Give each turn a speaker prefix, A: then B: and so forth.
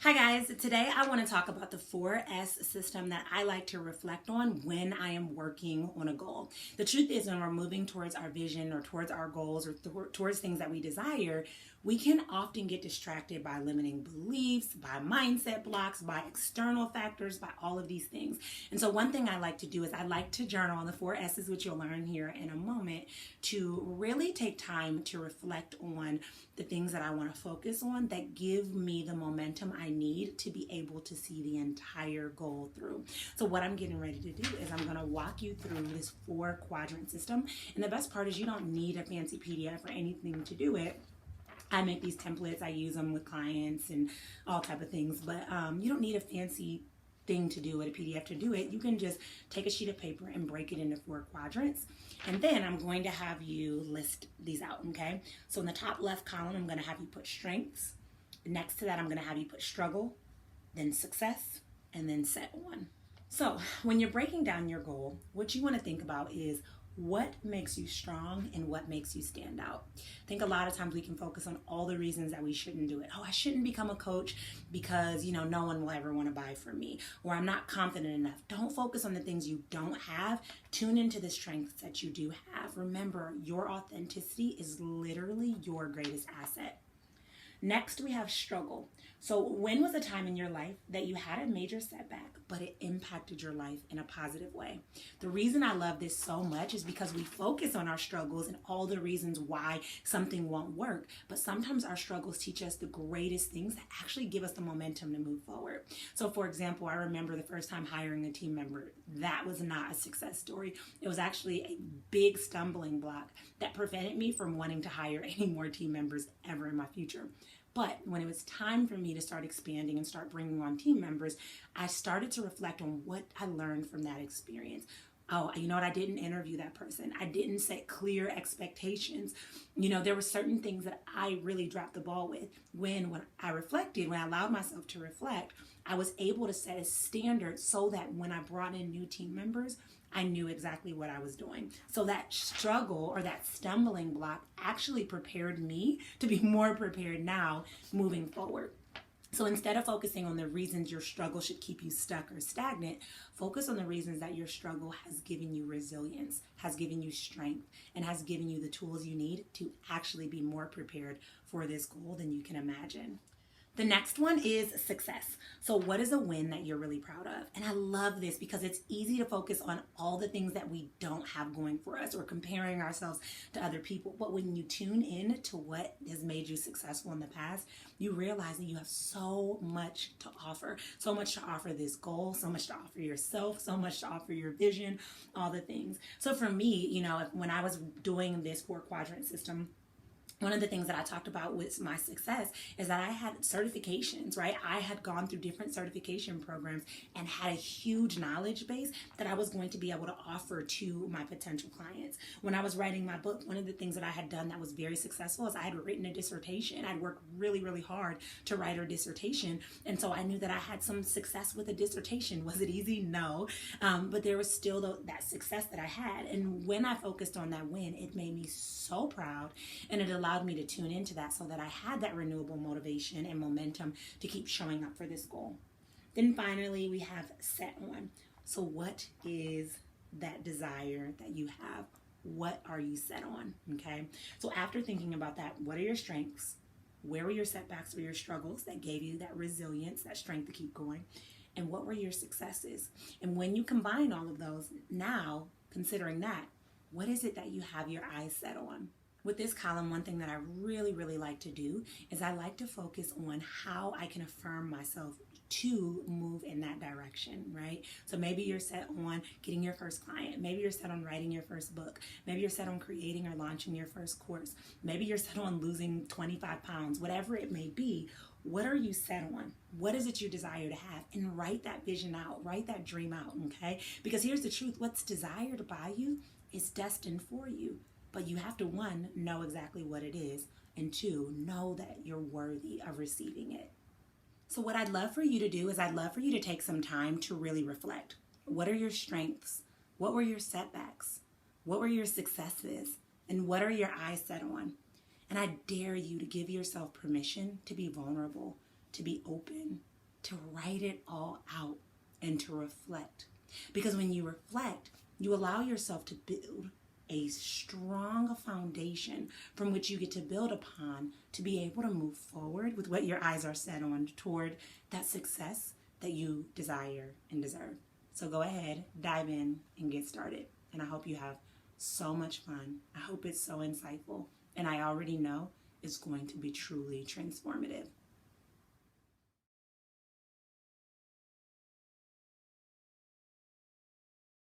A: Hi guys, today I want to talk about the 4S system that I like to reflect on when I am working on a goal. The truth is, when we're moving towards our vision or towards our goals or towards things that we desire, we can often get distracted by limiting beliefs, by mindset blocks, by external factors, by all of these things. And so one thing I like to do is I like to journal on the 4S's, which you'll learn here in a moment, to really take time to reflect on the things that I want to focus on that give me the momentum I need to be able to see the entire goal through. So what I'm getting ready to do is I'm going to walk you through this 4-quadrant system. And the best part is you don't need a fancy PDF or anything to do it. I make these templates, I use them with clients and all type of things, but you don't need a fancy thing to do it, a PDF to do it. You can just take a sheet of paper and break it into 4 quadrants. And then I'm going to have you list these out, okay? So in the top left column, I'm going to have you put strengths. Next to that, I'm going to have you put struggle, then success, and then set on. So when you're breaking down your goal, what you want to think about is what makes you strong and what makes you stand out. I think a lot of times we can focus on all the reasons that we shouldn't do it. Oh, I shouldn't become a coach because, no one will ever want to buy from me, or I'm not confident enough. Don't focus on the things you don't have. Tune into the strengths that you do have. Remember, your authenticity is literally your greatest asset. Next, we have struggle. So when was a time in your life that you had a major setback, but it impacted your life in a positive way? The reason I love this so much is because we focus on our struggles and all the reasons why something won't work, but sometimes our struggles teach us the greatest things that actually give us the momentum to move forward. So for example, I remember the first time hiring a team member. That was not a success story. It was actually a big stumbling block that prevented me from wanting to hire any more team members ever in my future. But when it was time for me to start expanding and start bringing on team members, I started to reflect on what I learned from that experience. Oh, you know what? I didn't interview that person. I didn't set clear expectations. There were certain things that I really dropped the ball with. When I reflected, when I allowed myself to reflect, I was able to set a standard so that when I brought in new team members, I knew exactly what I was doing. So that struggle or that stumbling block actually prepared me to be more prepared now moving forward. So instead of focusing on the reasons your struggle should keep you stuck or stagnant, focus on the reasons that your struggle has given you resilience, has given you strength, and has given you the tools you need to actually be more prepared for this goal than you can imagine. The next one is success. So what is a win that you're really proud of? And I love this because it's easy to focus on all the things that we don't have going for us or comparing ourselves to other people. But when you tune in to what has made you successful in the past, you realize that you have so much to offer. So much to offer this goal, so much to offer yourself, so much to offer your vision, all the things. So for me, when I was doing this 4-quadrant system, one of the things that I talked about with my success is that I had certifications, right? I had gone through different certification programs and had a huge knowledge base that I was going to be able to offer to my potential clients. When I was writing my book, one of the things that I had done that was very successful is I had written a dissertation. I'd worked really, really hard to write a dissertation. And so I knew that I had some success with a dissertation. Was it easy? No. But there was still that success that I had. And when I focused on that win, it made me so proud, and it allowed me to tune into that so that I had that renewable motivation and momentum to keep showing up for this goal. Then finally, we have set on. So what is that desire that you have? What are you set on? Okay. So after thinking about that, what are your strengths? Where were your setbacks or your struggles that gave you that resilience, that strength to keep going? And what were your successes? And when you combine all of those, now considering that, what is it that you have your eyes set on? With this column, one thing that I really, really like to do is I like to focus on how I can affirm myself to move in that direction, right? So maybe you're set on getting your first client. Maybe you're set on writing your first book. Maybe you're set on creating or launching your first course. Maybe you're set on losing 25 pounds, whatever it may be. What are you set on? What is it you desire to have? And write that vision out, write that dream out, okay? Because here's the truth, what's desired by you is destined for you. But you have to, 1, know exactly what it is, and 2, know that you're worthy of receiving it. So what I'd love for you to do is I'd love for you to take some time to really reflect. What are your strengths? What were your setbacks? What were your successes? And what are your eyes set on? And I dare you to give yourself permission to be vulnerable, to be open, to write it all out and to reflect. Because when you reflect, you allow yourself to build a strong foundation from which you get to build upon to be able to move forward with what your eyes are set on toward that success that you desire and deserve. So go ahead, dive in, and get started. And I hope you have so much fun. I hope it's so insightful. And I already know it's going to be truly transformative.